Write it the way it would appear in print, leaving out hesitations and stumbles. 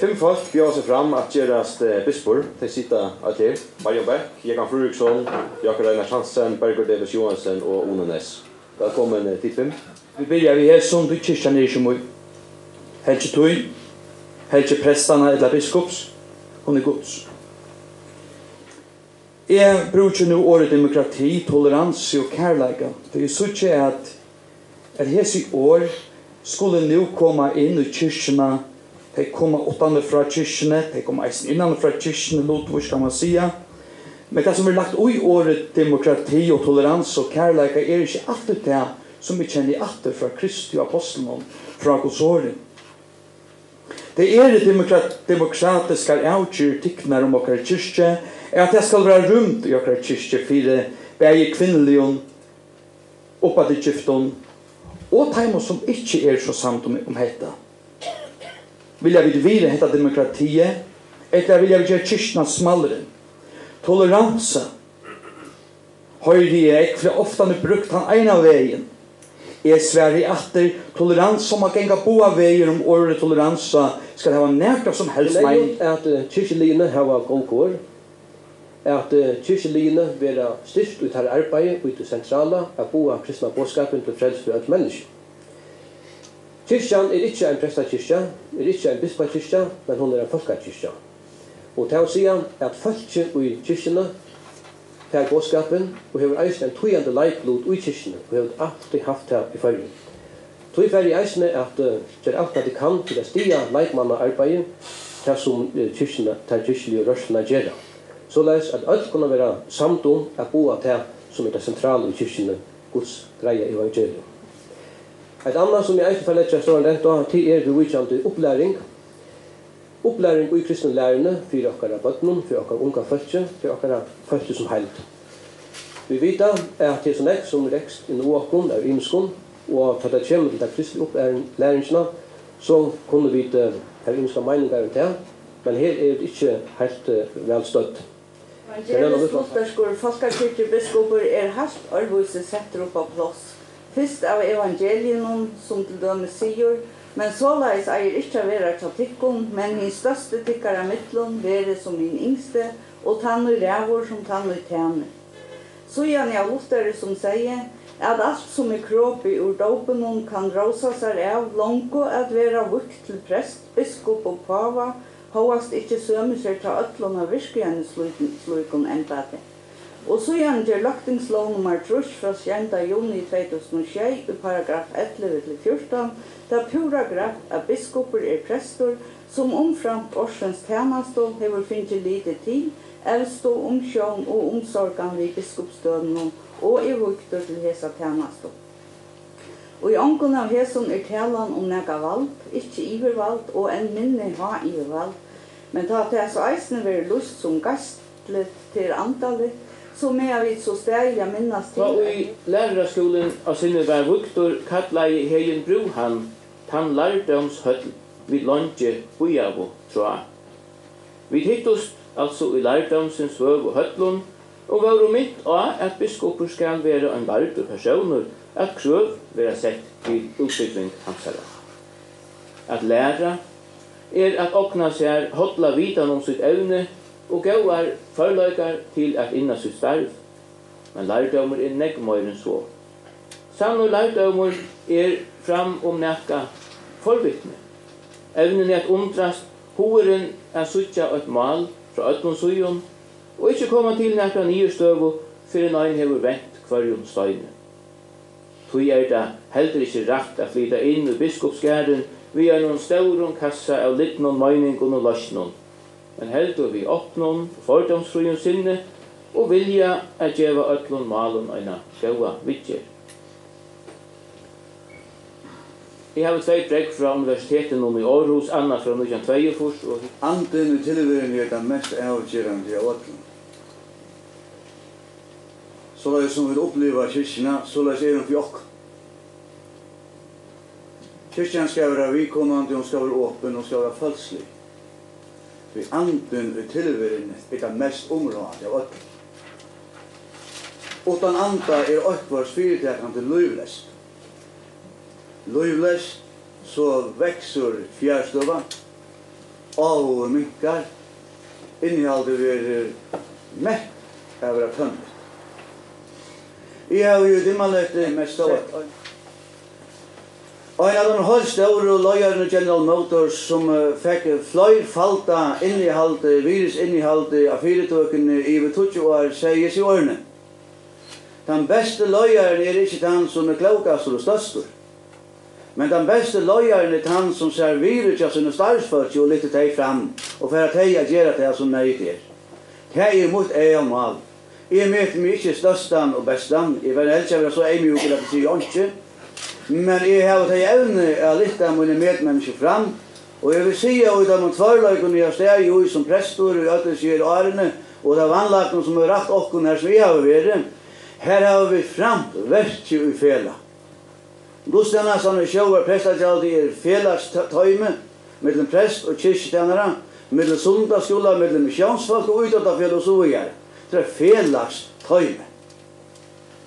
5 folk bjør seg fram at gjørast bispor til sitta at her. Marion Beck, Jekan Fruriksson, Jakob Einar Hansen, Bergur Davis Johansen og Ono Næss. Velkommen til 5. Vi byrjar vi her som du kyrkjan er ikke mye. Helge tøy, helge prestana eller biskops, hun er gods. Jeg bruker nu året demokrati, toleranse og kærleika, for jeg synes ikke at hese år skulle nu komme inn i kyrkjena. De kommer utanför fra kyrkjene, de kommer eisen innanför fra kyrkjene, Ludvig kan man säga. Men det som er lagt i året demokrati og tolerans og kærleika er ikke alltid det som vi kjenner atter fra Kristi og apostelen fra Guds året. Det er det demokratiske avgjør tikkner om okkar kyrkje, er at det skal være rundt i okkar kyrkje for begge kvinnelige oppadgiften og teimer som ikke er så samt om dette. Vilja vi vire hetta demokratiet, eller vilja vi gjøre kyrkjene smallere. Toleranse høyre jeg, for ofte har brukt han ene veien. Jeg sverre atter toleranse som har genga boa veier om året toleranse skal ha nærkert som helst mening. Det er at kyrkjeligene har gongkår, at kyrkjeligene vil styrst ut her arbeidet ut i sentrala, at boa kristna bådskapen til frels for et menneske. Kyrkjan er ikke en prestakyrkja, er ikke en bispakyrkja, men hun er en folkekyrkja. Og til å si at folket i kyrkjene tar bådskapen og har eisen en tøyende leiklod i kyrkjene og har alltid haft det i følge. Tøy fer i eisen at det alt det de kan til å stia leikmannaarbeidet til som kyrkjene tar kyrkjelige rørsene gjør. Såleis at alt kunne være samt om at boa til som er det sentrale i kyrkjene Guds greie evangelium. Et annet som jeg ikke får lett står rent av, det er bevidtjende opplæring. Opplæring i kristne lærerne for okkara bøtnen, for okkara unga følge, for okkara følge som heilt. Vi vet at det er sånn som rekst i noen av ymskon, og til det kommer til det kristne opplæringsene, så kunne vi ha ymska meningar om det, men her er det ikke helt velstøtt. Evangelisk lutherskor folkekyrkjebiskoper er helt arvise setter opp av plass. Først av evangelien som til døme sier, men såleis eier ikke å være kritikken, men min største tikkere av midtlen være som min yngste, og tanner rævor som tanner tjener. Så gjerne jeg luftere som sier, at alt som er kropp i ordopen kan råsa seg av langt at være vukt til prest, biskop og pava, hovast ikke sømme seg til øtlån av virkene slukken embate. Og så gjerne gjør lagtingslov nummer 3 fra 7. juni 2006 i paragraf 11-14, der paragraf at biskoper er prester som omframt årsens tjenestål hever finnet lite tid, avstå omsjån og omsorgan ved biskopsdøden og i vukter til hesa tjenestål. Og i ången av heson er talan om nega valg, ikke ivervalg og en minne ha ivervalg, men ta til så eisene være lust som gastlet til antallet, så med vi så steg jeg minnes til. Og i lærerskolen av sinne var Viktor kallet i Heien Brohan, han lærdomshøll vid Londje Bujavo, tror jeg. Vi hittos altså i lærdomsens vøv og høllun, og var mitt av at biskoper skal være en lærde personer, at krøv være sett til utbygging hans herre. At lære er at åkna seg hodla vidan om sitt evne, og gauar forløykar til at inna sitt starv. Men lærdommer er neggmøyre enn så. Sann og lærdommer er fram om nekka forvittne. Evnen er at undrast hoeren er suttja et mal fra ötlun sujon, og ikke koma til nekka nye støvu fyrir nøyn hever vent kvarjon støyne. Tui er det heller ikke rakt at flyta inn i biskopsgæren via noen stauron kassa av littnon møyningon og løsnon, men heldur vi oppnån, fordomsfrujum sinne, og vilja at gjeva ötlun malun eina gaua vidger. Jeg har 2 bregg fra universitetet i Aarhus, Anna fra 1942. Og anden i tilværen er det mest avgjørende av ötlun. Såleis som vi opplever kyrkjena, såleis er hun for okk. Kyrkjen skal være vidkommende, hun skal være åpen, hun skal være falslig. For anden i tilværen er det mest områdende av ötlun. Utan anda er okkvars fyrirtekande løyvlest. Løyvlest så växer fjärstova. og minkar, innehaldet vi mett av tømmet. Jeg har jo dimmalett mest sett. Og en av de høyst store løyerne General Motors som fikk fløyfalta innehaldet, virusinnehaldet av fyretøkene i 20 år, sier seg årene. Den beste løyeren ikke den som klokast og størst. Men den beste løyeren den som ser virus av sine startsfølt og lytter deg fram, og for at de gjør det som nøyt er. Det mot mal. Jeg møter meg ikke størstan og bestan. Jeg var helst jeg var så mjuk at det sier ikke. Men jeg har tatt evne å lytte mine medmennesker fram, og jeg vil si at de tvarløykene jeg har steg jo som prestor og ødelskjør årene, og det vannlagene som har rakt okken her som vi har vært, her har vi fram verdt i fela. Gudstjerne sånne sjåver prestagjaldi felas tøyme, mellom prest og kyrkjetjenere, mellom sundagsskola, mellom misjonsfolk og utåttafjell og så videre. Det felas tøyme.